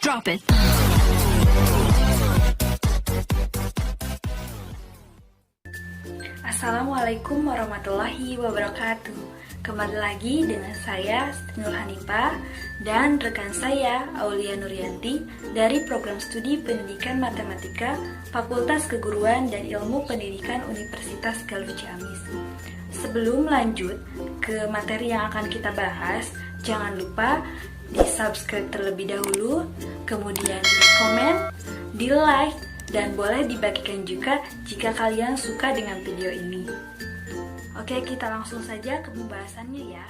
Drop it. Assalamualaikum warahmatullahi wabarakatuh. Kembali lagi dengan saya Nur Hanifah dan rekan saya Aulia Nuryanti dari Program Studi Pendidikan Matematika Fakultas Keguruan dan Ilmu Pendidikan Universitas Galuh Ciamis. Sebelum lanjut ke materi yang akan kita bahas, jangan lupa di-subscribe terlebih dahulu, kemudian di-komen, di-like, dan boleh dibagikan juga jika kalian suka dengan video ini. Oke, kita langsung saja ke pembahasannya ya.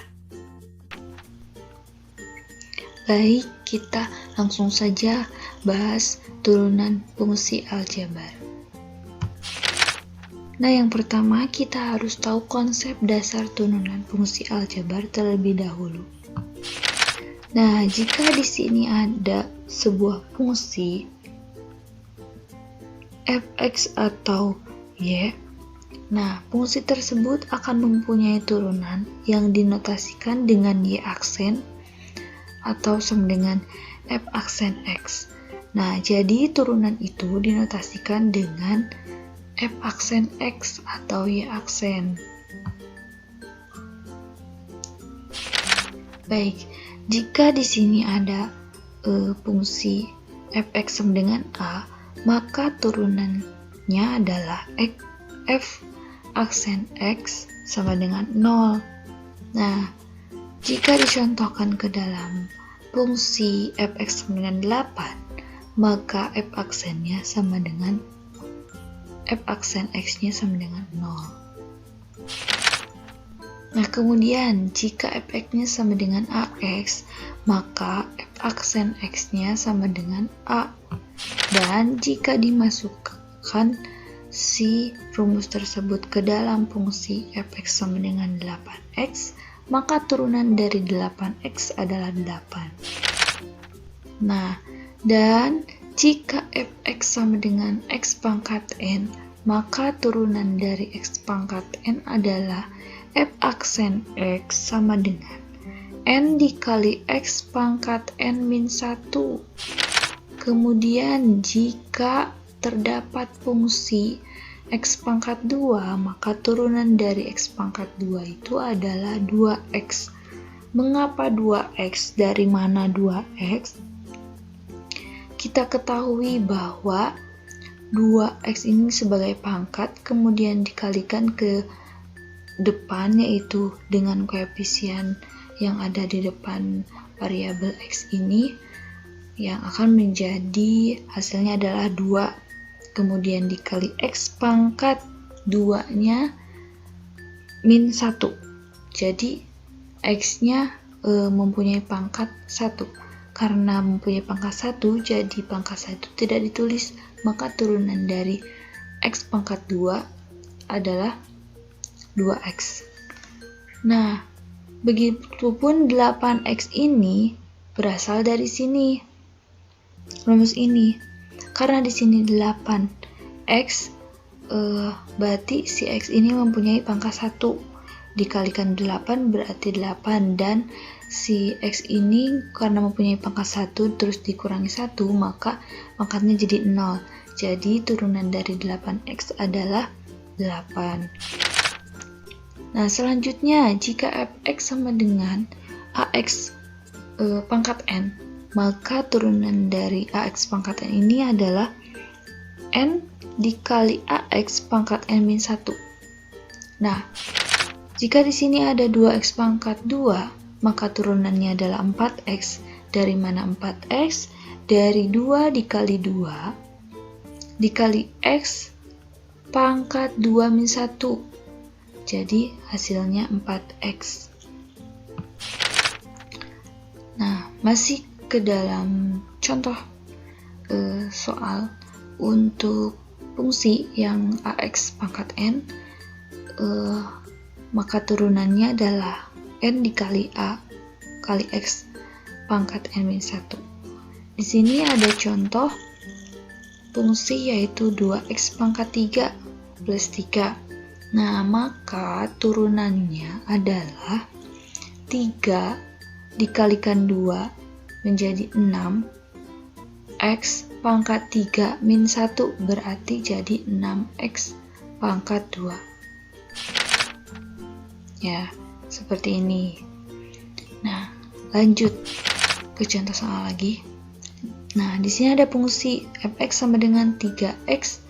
Baik, kita langsung saja bahas turunan fungsi aljabar. Nah, yang pertama kita harus tahu konsep dasar turunan fungsi aljabar terlebih dahulu. Nah, jika di sini ada sebuah fungsi fx atau y, nah fungsi tersebut akan mempunyai turunan yang dinotasikan dengan y aksen atau sama dengan f aksen x. Nah, jadi turunan itu dinotasikan dengan f aksen x atau y aksen. Baik, jika di sini ada fungsi fx sama dengan a, maka turunannya adalah f aksen x sama dengan 0. Nah, jika dicontohkan ke dalam fungsi fx sama dengan 8, maka f aksennya sama dengan f aksen x-nya sama dengan 0. Nah, kemudian jika fx-nya sama dengan ax, maka f aksen x-nya sama dengan a. Dan jika dimasukkan si rumus tersebut ke dalam fungsi fx sama dengan 8x, maka turunan dari 8x adalah 8. Nah, dan jika fx sama dengan x pangkat n, maka turunan dari x pangkat n adalah f aksen x sama dengan n dikali x pangkat n min 1. Kemudian jika terdapat fungsi x pangkat 2, maka turunan dari x pangkat 2 itu adalah 2x. Mengapa 2x? Dari mana 2x? Kita ketahui bahwa 2x ini sebagai pangkat, kemudian dikalikan ke depan, yaitu dengan koefisien yang ada di depan variabel x ini, yang akan menjadi hasilnya adalah 2, kemudian dikali x pangkat 2 nya min 1. Jadi x-nya mempunyai pangkat 1. Karena mempunyai pangkat 1, jadi pangkat 1 tidak ditulis, maka turunan dari x pangkat 2 adalah 2x. Nah, begitupun 8x ini berasal dari sini, rumus ini. Karena di sini 8x, berarti si x ini mempunyai pangkat 1. Dikalikan 8 berarti 8, dan si x ini karena mempunyai pangkat 1 terus dikurangi 1, maka pangkatnya jadi 0. Jadi turunan dari 8x adalah 8. Nah, selanjutnya jika fx sama dengan ax pangkat n, maka turunan dari ax pangkat n ini adalah n dikali ax pangkat n min 1. Nah, jika di sini ada 2x pangkat 2, maka turunannya adalah 4x. Dari mana 4x? Dari 2 dikali 2 dikali x pangkat 2 min 1. Jadi hasilnya 4x. Nah, masih ke dalam contoh soal untuk fungsi yang ax pangkat n, maka turunannya adalah n dikali a kali x pangkat n min 1. Di sini ada contoh fungsi yaitu 2x pangkat 3 plus 3. Nah, maka turunannya adalah 3 dikalikan 2 menjadi 6 X pangkat 3 min 1 berarti jadi 6X pangkat 2. Ya, seperti ini. Nah, lanjut ke contoh soal lagi. Nah, di sini ada fungsi fx sama dengan 3x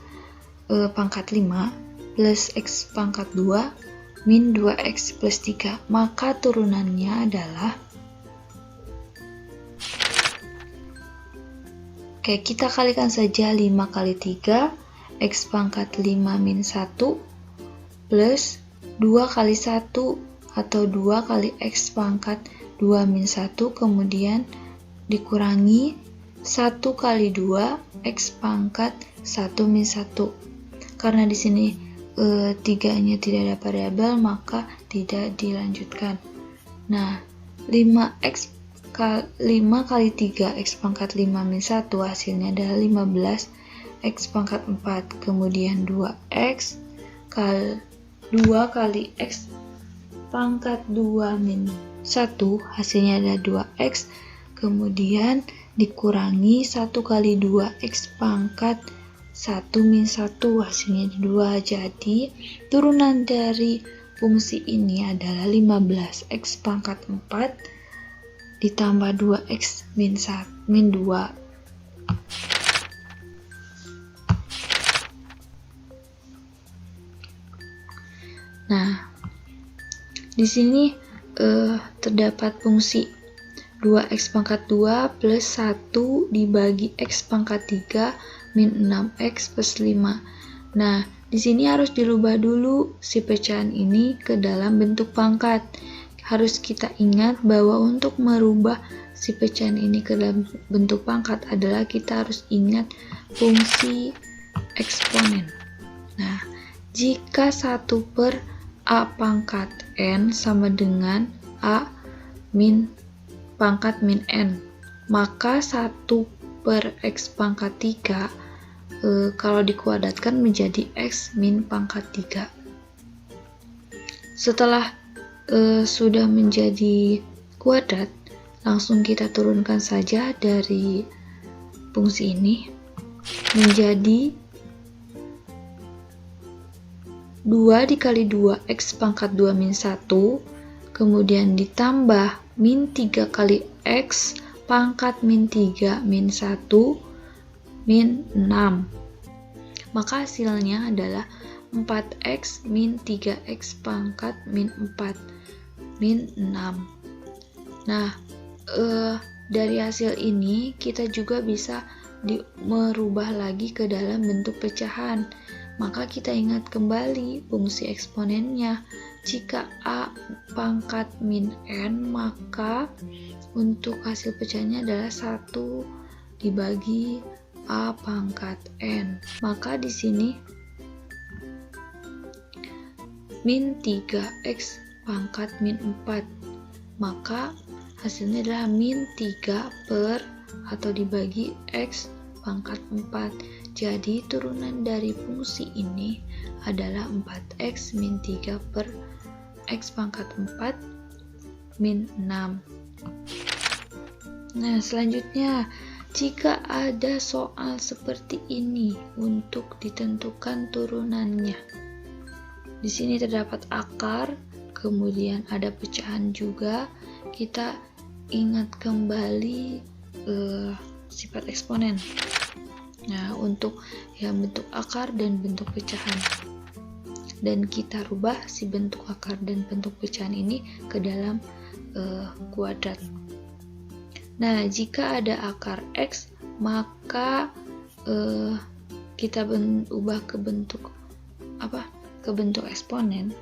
pangkat 5 plus x pangkat 2 min 2x plus 3. Maka turunannya adalah, oke, kita kalikan saja 5 kali 3, x pangkat 5 min 1 plus 2 kali 1 atau 2 kali x pangkat 2 min 1, kemudian dikurangi 1 kali 2 x pangkat 1 min 1. Karena di sini 3-nya tidak ada variabel, maka tidak dilanjutkan. Nah, 5 kali 3 x pangkat 5 min 1 hasilnya adalah 15 x pangkat 4, kemudian 2x kali 2 kali x pangkat 2 min 1 hasilnya adalah 2x, kemudian dikurangi 1 kali 2x pangkat 1 min 1 hasilnya 2. Jadi turunan dari fungsi ini adalah 15x pangkat 4 ditambah 2x min 2. Nah, di sini terdapat fungsi 2x pangkat 2 plus 1 dibagi x pangkat 3 min 6x plus 5. Nah, di sini harus dirubah dulu si pecahan ini ke dalam bentuk pangkat. Harus kita ingat bahwa untuk merubah si pecahan ini ke dalam bentuk pangkat adalah kita harus ingat fungsi eksponen. Nah, jika 1 per a pangkat n sama dengan a min pangkat min n, maka 1 per x pangkat 3 kalau dikuadratkan menjadi x min pangkat 3. Setelah sudah menjadi kuadrat, langsung kita turunkan saja dari fungsi ini menjadi 2 dikali 2 x pangkat 2 min 1, kemudian ditambah min 3 kali x pangkat min 3 min 1 min 6. Maka hasilnya adalah 4x min 3x pangkat min 4 min 6. Nah, dari hasil ini kita juga bisa merubah lagi ke dalam bentuk pecahan. Maka kita ingat kembali fungsi eksponennya. Jika a pangkat min n, maka untuk hasil pecahnya adalah 1 dibagi a pangkat n. Maka di sini min 3x pangkat min 4. Maka hasilnya adalah min 3 per atau dibagi x pangkat 4. Jadi turunan dari fungsi ini adalah 4x min 3 per x pangkat 4 min 6. Nah, selanjutnya, jika ada soal seperti ini untuk ditentukan turunannya. Di sini terdapat akar, kemudian ada pecahan juga. Kita ingat kembali sifat eksponen. Nah, untuk yang bentuk akar dan bentuk pecahan. Dan kita rubah si bentuk akar dan bentuk pecahan ini ke dalam kuadrat. Nah, jika ada akar x, maka kita ubah ke bentuk apa? Ke bentuk eksponen,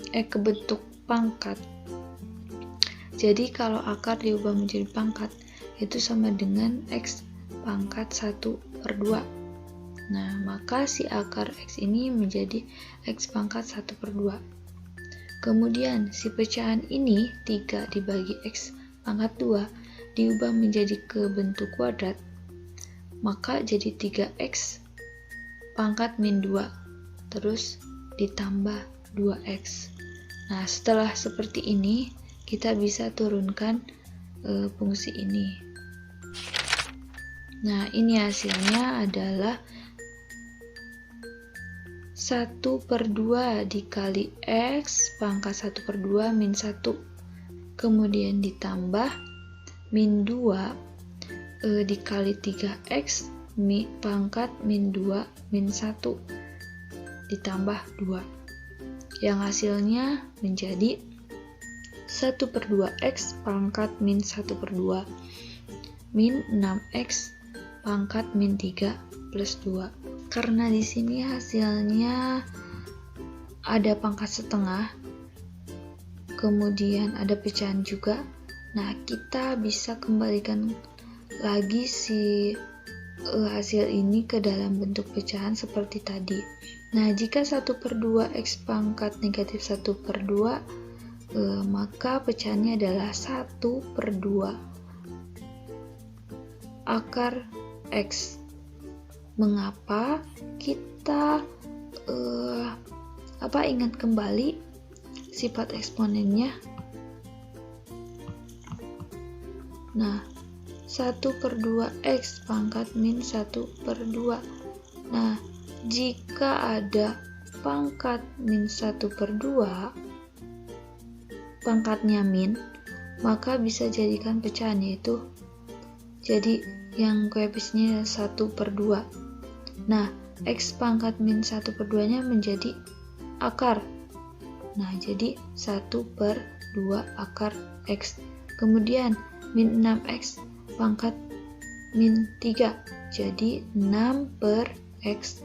ke bentuk pangkat. Jadi kalau akar diubah menjadi pangkat, itu sama dengan x pangkat 1/2. Nah, maka si akar x ini menjadi x pangkat 1/2. Kemudian si pecahan ini 3 dibagi x pangkat 2 diubah menjadi ke bentuk kuadrat, maka jadi 3x pangkat min 2 terus ditambah 2x. Nah, setelah seperti ini kita bisa turunkan fungsi ini. Nah, ini hasilnya adalah 1/2 dikali X pangkat 1/2 min 1. Kemudian ditambah min 2 dikali 3X pangkat min 2 min 1 ditambah 2. Yang hasilnya menjadi 1/2X pangkat min 1/2 min 6X pangkat min 3 plus 2. Karena di sini hasilnya ada pangkat setengah, kemudian ada pecahan juga. Nah, kita bisa kembalikan lagi hasil ini ke dalam bentuk pecahan seperti tadi. Nah, jika 1/2 X pangkat negatif 1/2, maka pecahannya adalah 1/2 akar X. Mengapa kita ingat kembali sifat eksponennya? Nah, 1/2 X pangkat min 1/2. Nah, jika ada pangkat min 1/2, pangkatnya min, maka bisa jadikan pecahan, yaitu jadi yang koefisiennya 1/2. Nah, X pangkat min 1/2 nya menjadi akar. Nah, jadi 1/2 akar X. Kemudian min 6X pangkat min 3. Jadi 6/X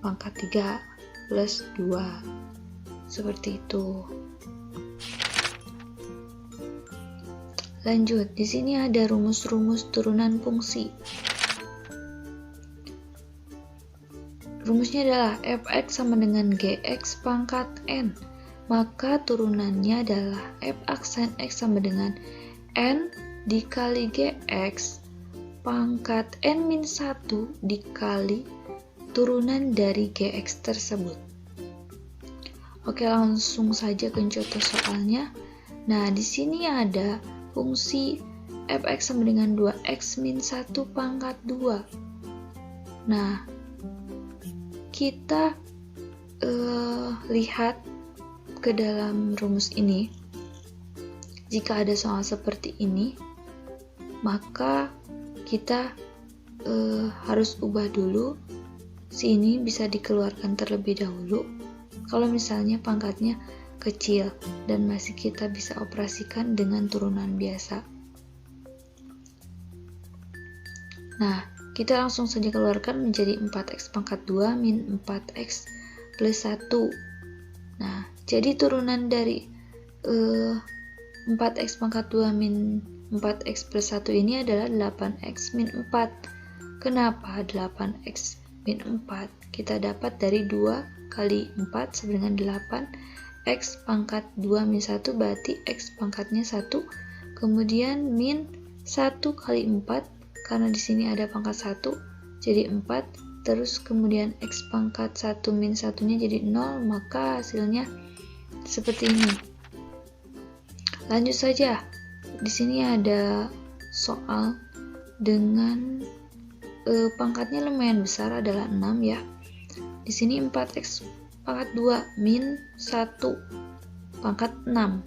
pangkat 3 plus 2. Seperti itu. Lanjut, di sini ada rumus-rumus turunan fungsi. Rumusnya adalah fx sama dengan gx pangkat n. Maka turunannya adalah f aksen x sama dengan n dikali gx pangkat n min 1 dikali turunan dari gx tersebut. Oke, langsung saja ke contoh soalnya. Nah, di sini ada fungsi fx sama dengan 2x min 1 pangkat 2. Nah, kita lihat ke dalam rumus ini. Jika ada soal seperti ini, maka kita harus ubah dulu. Ini bisa dikeluarkan terlebih dahulu. Kalau misalnya pangkatnya kecil dan masih kita bisa operasikan dengan turunan biasa. Nah, kita langsung saja keluarkan menjadi 4x pangkat 2 min 4x plus 1. Nah, jadi turunan dari 4x pangkat 2 min 4x plus 1 ini adalah 8x min 4. Kenapa 8x min 4? Kita dapat dari 2 kali 4 sama dengan 8. X pangkat 2 min 1 berarti X pangkatnya 1. Kemudian min 1 kali 4. Karena di sini ada pangkat 1, jadi 4, terus kemudian X pangkat 1 min 1-nya jadi 0, maka hasilnya seperti ini. Lanjut saja. Di sini ada soal dengan pangkatnya lumayan besar, adalah 6 ya. Di sini 4X pangkat 2 min 1 pangkat 6.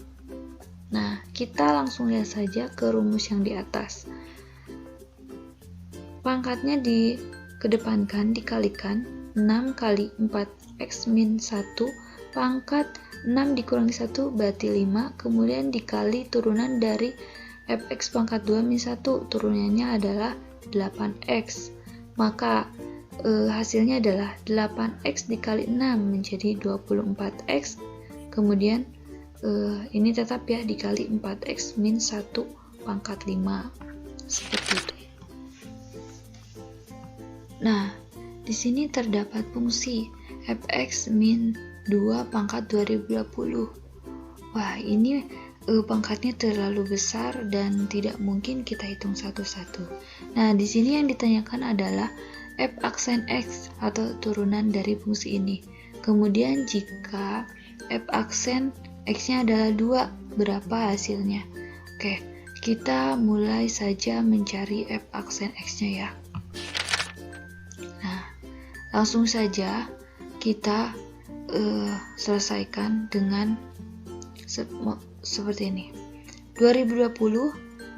Nah, kita langsung lihat saja ke rumus yang di atas. Pangkatnya dikedepankan, dikalikan 6 kali 4x min 1 pangkat 6 dikurangi 1 berarti 5, kemudian dikali turunan dari fx pangkat 2 min 1, turunannya adalah 8x. Maka hasilnya adalah 8x dikali 6 menjadi 24x, kemudian ini tetap ya dikali 4x min 1 pangkat 5, seperti itu. Nah, di sini terdapat fungsi fx min 2 pangkat 2020. Wah, ini pangkatnya terlalu besar dan tidak mungkin kita hitung satu-satu. Nah, di sini yang ditanyakan adalah f aksen x atau turunan dari fungsi ini. Kemudian jika f aksen x-nya adalah 2, berapa hasilnya? Oke, kita mulai saja mencari f aksen x-nya ya. Langsung saja kita selesaikan dengan seperti ini. 2020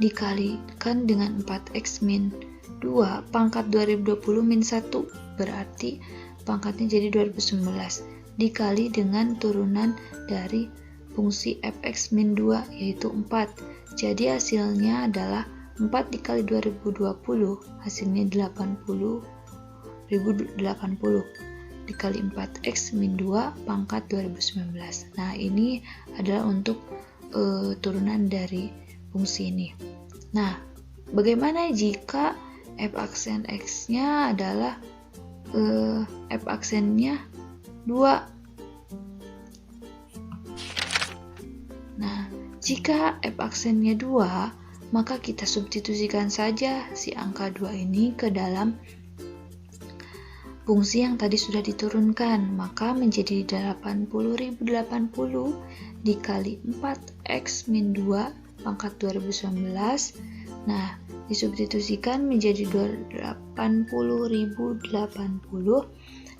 dikalikan dengan 4x min 2 pangkat 2020 min 1, berarti pangkatnya jadi 2019 dikali dengan turunan dari fungsi fx min 2 yaitu 4. Jadi hasilnya adalah 4 dikali 2020, hasilnya 80.080 dikali 4x min 2 pangkat 2019. Nah, ini adalah untuk turunan dari fungsi ini. Nah, bagaimana jika f aksen x-nya adalah f aksennya 2? Nah, jika f aksennya 2, maka kita substitusikan saja si angka 2 ini ke dalam fungsi yang tadi sudah diturunkan, maka menjadi 80.080 dikali 4x min 2 pangkat 2019. Nah, disubstitusikan menjadi 80.080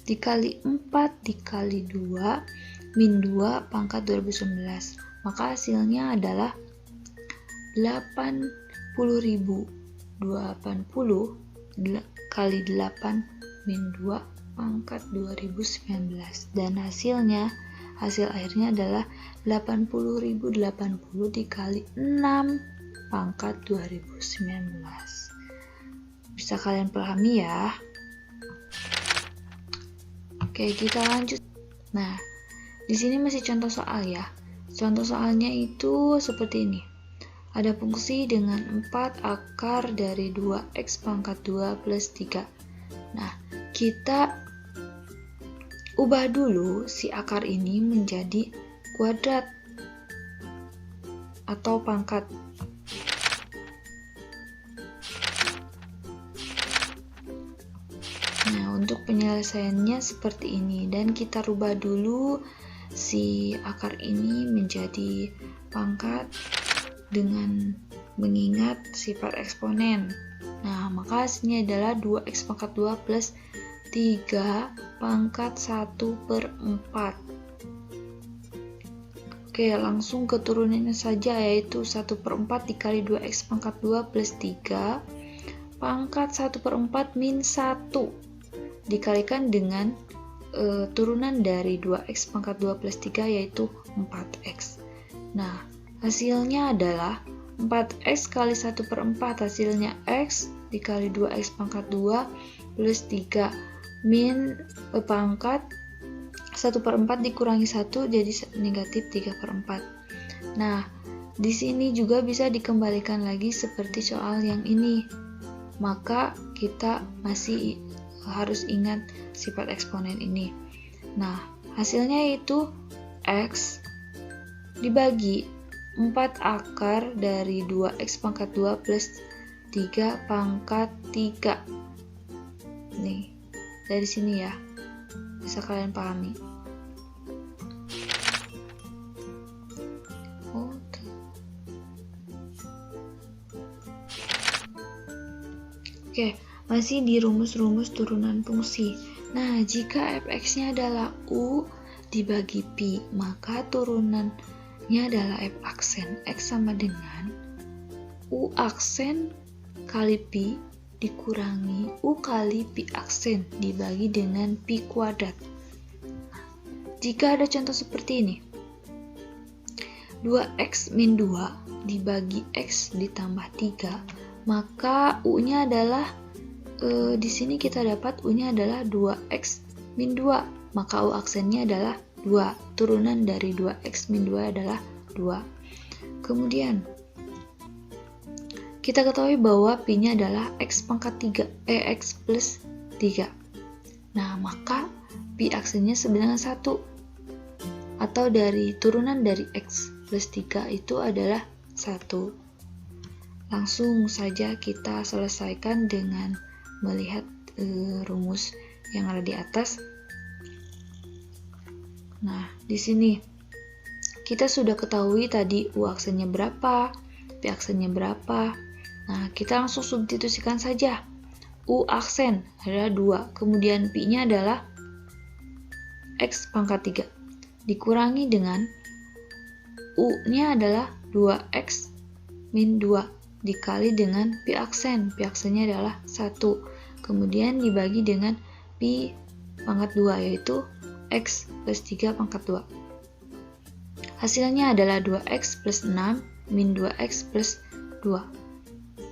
dikali 4 dikali 2 min 2 pangkat 2019. Maka hasilnya adalah 80.080 kali 8 min 2 pangkat 2019, dan hasil akhirnya adalah 80.080 dikali 6 pangkat 2019. Bisa kalian pahami ya? Oke, kita lanjut. Nah, di sini masih contoh soal ya. Contoh soalnya itu seperti ini. Ada fungsi dengan 4 akar dari 2x pangkat 2 plus 3. Nah, kita ubah dulu si akar ini menjadi kuadrat atau pangkat. Nah, untuk penyelesaiannya seperti ini, dan kita rubah dulu si akar ini menjadi pangkat dengan mengingat sifat eksponen. Nah, maka hasilnya adalah 2x pangkat 2 plus 3 pangkat 1/4. Oke, langsung ke turunannya saja, yaitu 1/4 dikali 2x pangkat 2 plus 3 pangkat 1/4 min 1 dikalikan dengan turunan dari 2x pangkat 2 plus 3 yaitu 4x. Nah, hasilnya adalah 4x kali 1/4, hasilnya x dikali 2x pangkat 2 plus 3 min pangkat 1/4 dikurangi 1 jadi negatif 3/4. Nah, di sini juga bisa dikembalikan lagi seperti soal yang ini. Maka kita masih harus ingat sifat eksponen ini. Nah, hasilnya itu x dibagi 4 akar dari 2x pangkat 2 plus 3 pangkat 3. Nih, dari sini ya. Bisa kalian pahami. Oke, masih di rumus-rumus turunan fungsi. Nah, jika fx-nya adalah u dibagi pi, maka turunannya adalah f aksen. X sama dengan u aksen kali pi dikurangi u kali pi aksen dibagi dengan pi kuadrat. Jika ada contoh seperti ini, 2x min 2 dibagi x ditambah 3, maka u-nya adalah di sini kita dapat u-nya adalah 2x min 2, maka u aksennya adalah 2. Turunan dari 2x min 2 adalah 2. Kemudian kita ketahui bahwa pi-nya adalah x pangkat 3, x plus 3. Nah, maka pi aksennya sama dengan 1. Atau dari turunan dari x plus 3 itu adalah 1. Langsung saja kita selesaikan dengan melihat rumus yang ada di atas. Nah, di sini kita sudah ketahui tadi u aksennya berapa, p aksennya berapa. Nah, kita langsung substitusikan saja. U aksen adalah 2, kemudian Pi-nya adalah X pangkat 3, dikurangi dengan U-nya adalah 2X min 2, dikali dengan Pi aksen. Pi aksennya adalah 1, kemudian dibagi dengan Pi pangkat 2, yaitu X plus 3 pangkat 2. Hasilnya adalah 2X plus 6 min 2X plus 2,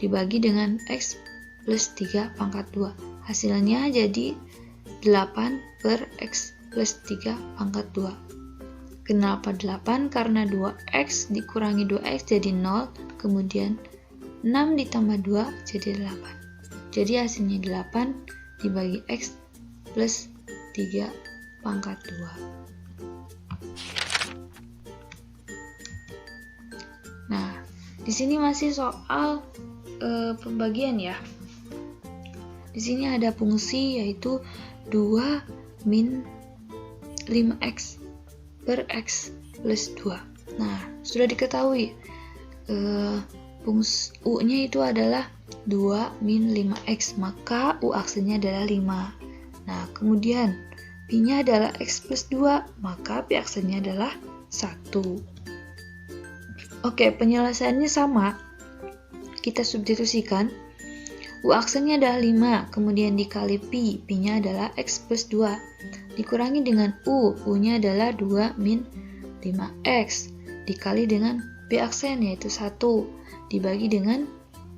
dibagi dengan X plus 3 pangkat 2. Hasilnya jadi 8 per X plus 3 pangkat 2. Kenapa 8? Karena 2X dikurangi 2X jadi 0, kemudian 6 ditambah 2 jadi 8. Jadi hasilnya 8 dibagi X plus 3 pangkat 2. Nah, di sini masih soal pembagian ya. Di sini ada fungsi yaitu 2 min 5X per X plus 2. Nah, sudah diketahui fungsi U-nya itu adalah 2 min 5X, maka U aksennya adalah 5. Nah, kemudian Pi-nya adalah X plus 2, maka Pi aksennya adalah 1. Oke, penyelesaiannya sama. Kita substitusikan. U aksennya adalah 5, kemudian dikali Pi, Pi-nya adalah X plus 2, dikurangi dengan U, U-nya adalah 2 min 5X, dikali dengan Pi aksen yaitu 1, dibagi dengan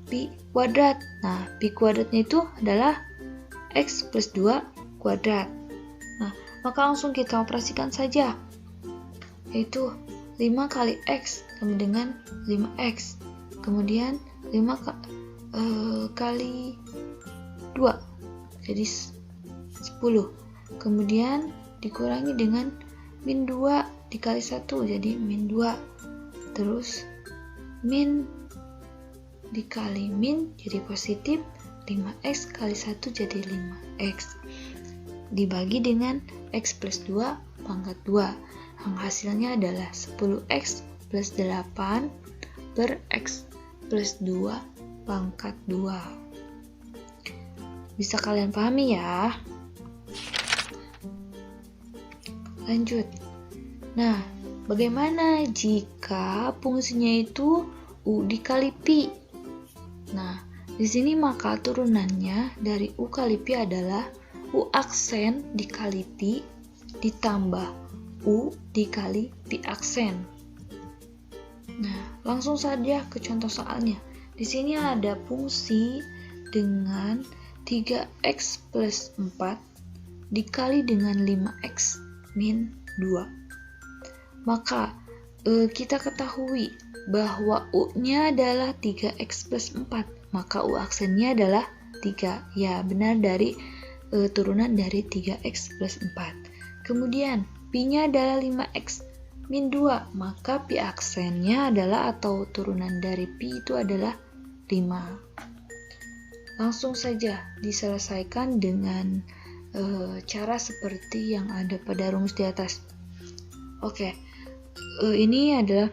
Pi kuadrat. Nah, Pi kuadratnya itu adalah X plus 2 kuadrat. Nah, maka langsung kita operasikan saja, yaitu 5 kali X sama dengan 5X, kemudian 5 kali 2 jadi 10, kemudian dikurangi dengan min 2 dikali 1 jadi min 2, terus min dikali min jadi positif, 5X kali 1 jadi 5X, dibagi dengan X plus 2 pangkat 2. Hasilnya adalah 10X plus 8 per X plus 2 pangkat 2. Bisa kalian pahami ya? Lanjut. Nah, bagaimana jika fungsinya itu U dikali Pi? Nah, di sini maka turunannya dari U kali Pi adalah U aksen dikali Pi ditambah U dikali Pi aksen. Nah, langsung saja ke contoh soalnya. Di sini ada fungsi dengan 3X plus 4 dikali dengan 5X min 2. Maka kita ketahui bahwa U-nya adalah 3X plus 4, maka U aksennya adalah 3. Ya, benar dari turunan dari 3X plus 4. Kemudian Pi-nya adalah 5X min 2, maka Pi aksennya adalah atau turunan dari Pi itu adalah 5. Langsung saja diselesaikan dengan cara seperti yang ada pada rumus di atas. Oke, ini adalah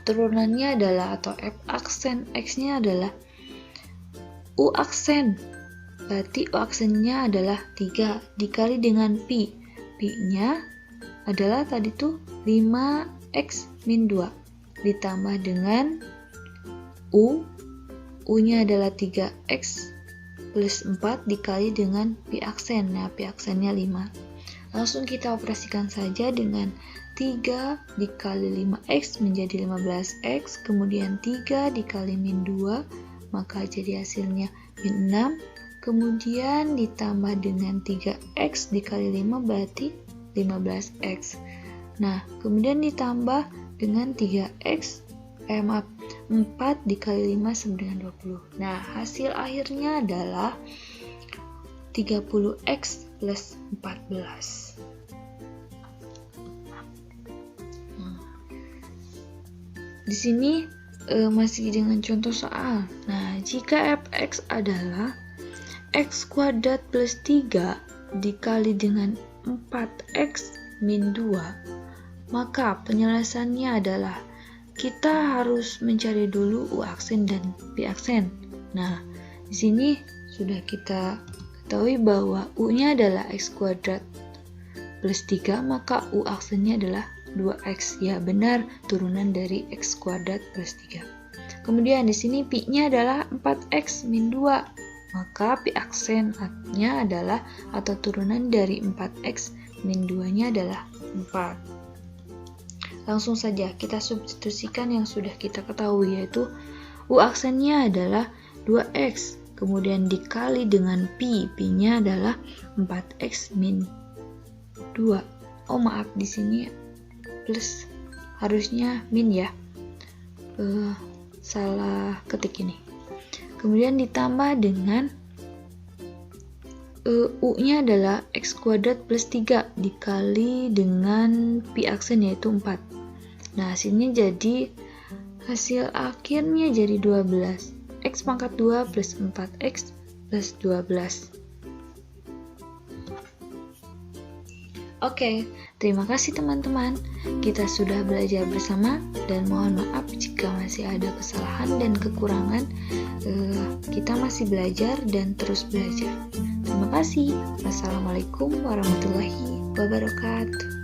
turunannya adalah atau F aksen X-nya adalah U aksen, berarti U aksennya adalah 3 dikali dengan Pi. Pi-nya adalah tadi tuh 5X min 2 ditambah dengan U-nya adalah 3X plus 4 dikali dengan Pi aksen. Nah, Pi aksennya 5. Langsung kita operasikan saja dengan 3 dikali 5X menjadi 15X, kemudian 3 dikali min 2, maka jadi hasilnya min 6, kemudian ditambah dengan 3X dikali 5 berarti 15X. Nah, kemudian ditambah dengan 4 dikali 5 sama dengan 20. Nah, hasil akhirnya adalah 30X plus 14. Di sini masih dengan contoh soal. Nah, jika fx adalah x kuadrat plus 3 dikali dengan 4x min 2, maka penyelesaiannya adalah kita harus mencari dulu U aksen dan Pi aksen. Nah, di sini sudah kita ketahui bahwa U-nya adalah X kuadrat plus 3, maka U aksennya adalah 2X. Ya benar, turunan dari X kuadrat plus 3. Kemudian di sini Pi-nya adalah 4X min 2, maka Pi aksennya adalah atau turunan dari 4X min 2-nya adalah 4. Langsung saja kita substitusikan yang sudah kita ketahui, yaitu U aksennya adalah 2X, kemudian dikali dengan Pi-nya adalah 4X min 2. Oh maaf, di sini plus, harusnya min ya, salah ketik ini. Kemudian ditambah dengan U-nya adalah X kuadrat plus 3 dikali dengan Pi aksen yaitu 4. Nah hasilnya jadi, hasil akhirnya jadi 12. X pangkat 2 plus 4X plus 12. Oke, terima kasih teman-teman. Kita sudah belajar bersama dan mohon maaf jika masih ada kesalahan dan kekurangan. Kita masih belajar dan terus belajar. Terima kasih. Wassalamualaikum warahmatullahi wabarakatuh.